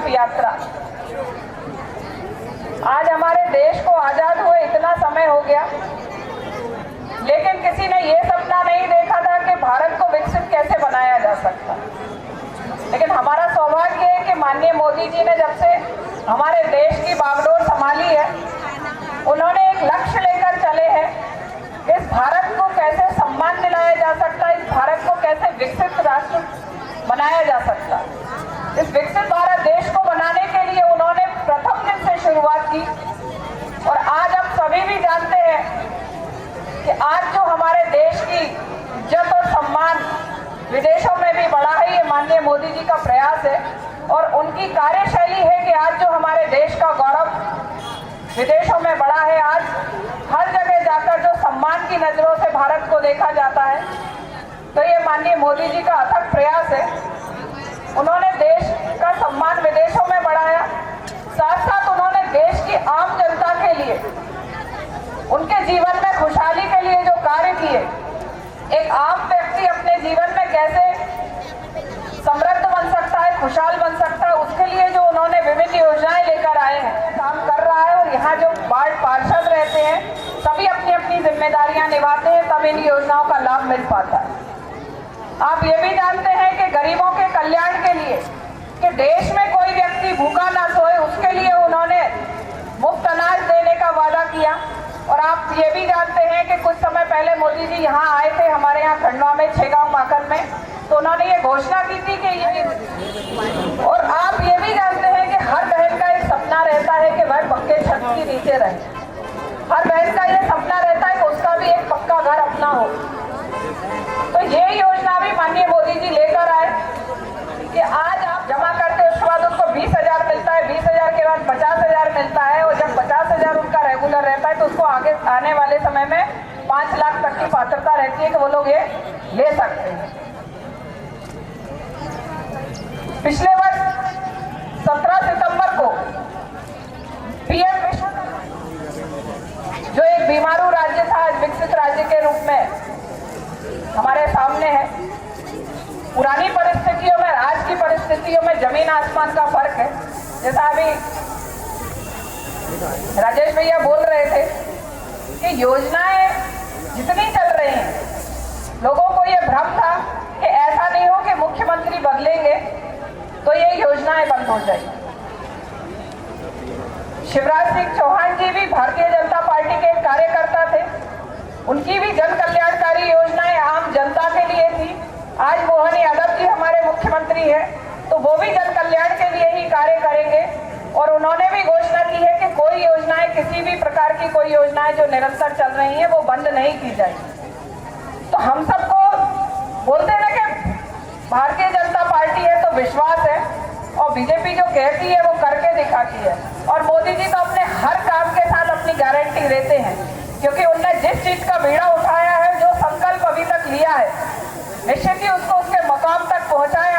संकल्प यात्रा। आज हमारे देश को आजाद हुए इतना समय हो गया, लेकिन किसी ने ये सपना नहीं देखा था कि भारत को विकसित कैसे बनाया जा सकता। लेकिन हमारा सौभाग्य है कि माननीय मोदी जी ने जब से हमारे देश की बागडोर संभाली है, उन्होंने एक लक्ष्य लेकर चले हैं, इस भारत को कैसे सम्मान दिलाया जा सकता, इस भारत को कैसे विकसित राष्ट्र बनाया जा सकता। इस विकसित भारत देश को बनाने के लिए उन्होंने प्रथम दिन से शुरुआत की। और आज हम सभी भी जानते हैं कि आज जो हमारे देश की इज्जत और सम्मान विदेशों में भी बढ़ा है, ये माननीय मोदी जी का प्रयास है। और उनकी कार्यशैली है कि आज जो हमारे देश का गौरव विदेशों में बढ़ा है, आज हर जगह जाकर जो सम्मान की नजरों से भारत को देखा जाता है, तो ये माननीय मोदी जी का अथक प्रयास है। उन्होंने देश का सम्मान विदेशों में बढ़ाया, साथ साथ उन्होंने देश की आम जनता के लिए, उनके जीवन में खुशहाली के लिए जो कार्य किए, एक आम व्यक्ति अपने जीवन में कैसे समृद्ध बन सकता है, खुशहाल बन सकता है, उसके लिए जो उन्होंने विभिन्न योजनाएं लेकर आए हैं, काम कर रहा है। और यहाँ जो वार्ड पार्षद रहते हैं, सभी अपनी अपनी जिम्मेदारियां निभाते हैं, तब इन योजनाओं का लाभ मिल पाता है। आप ये भी जानते हैं कि गरीबों के कल्याण के लिए, कि देश में कोई व्यक्ति भूखा ना सोए, उसके लिए उन्होंने मुफ्त अनाज देने का वादा किया। और आप ये भी जानते हैं कि कुछ समय पहले मोदी जी यहाँ आए थे, हमारे यहाँ खंडवा में, छेगांव माकन में, तो उन्होंने ये घोषणा की थी कि ये, और आप ये भी जानते हैं कि हर बहन का एक सपना रहता है कि वह पक्के छत के नीचे रहे। हर बहन का ये सपना रहता है कि उसका भी एक पक्का घर अपना हो। तो ये योजना भी माननीय मोदी जी लेकर आए कि आज आप जमा करते हैं, उसके बाद उनको 20,000 मिलता है, 20,000 के बाद 50,000 मिलता है, और जब 50,000 उनका रेगुलर रहता है तो उसको आगे आने वाले समय में 5 लाख तक की पात्रता रहती है कि वो लोग ये ले सकते हैं। पिछले वर्ष 17 सितंबर को पीएम जो एक बीमारू राज्य था, आज विकसित राज्य के रूप में हमारे सामने है। पुरानी परिस्थितियों में आज की परिस्थितियों में जमीन आसमान का फर्क है। जैसा अभी राजेश भैया बोल रहे थे कि योजनाएं जितनी चल रही हैं, लोगों को ये भ्रम था कि ऐसा नहीं हो कि मुख्यमंत्री बदलेंगे तो ये योजनाएं बंद हो जाएगी। शिवराज सिंह चौहान जी भी भारतीय जनता पार्टी के कार्यकर्ता थे, उनकी भी जन कल्याणकारी योजनाएं आम जनता के लिए थी। आज मोहन यादव जी हमारे मुख्यमंत्री हैं, तो वो भी जन कल्याण के लिए ही कार्य करेंगे। और उन्होंने भी घोषणा की है कि कोई योजनाएं, किसी भी प्रकार की कोई योजनाएं जो निरंतर चल रही हैं वो बंद नहीं की जाएगी। तो हम सबको बोलते हैं ना कि भारतीय जनता पार्टी है तो विश्वास है, और बीजेपी जो कहती है वो करके दिखाती है। और मोदी जी तो अपने हर काम के साथ अपनी गारंटी देते हैं, क्योंकि उनने जिस चीज का बीड़ा उठाया है, जो संकल्प अभी तक लिया है, निश्चित ही उसको उसके मकाम तक पहुंचाया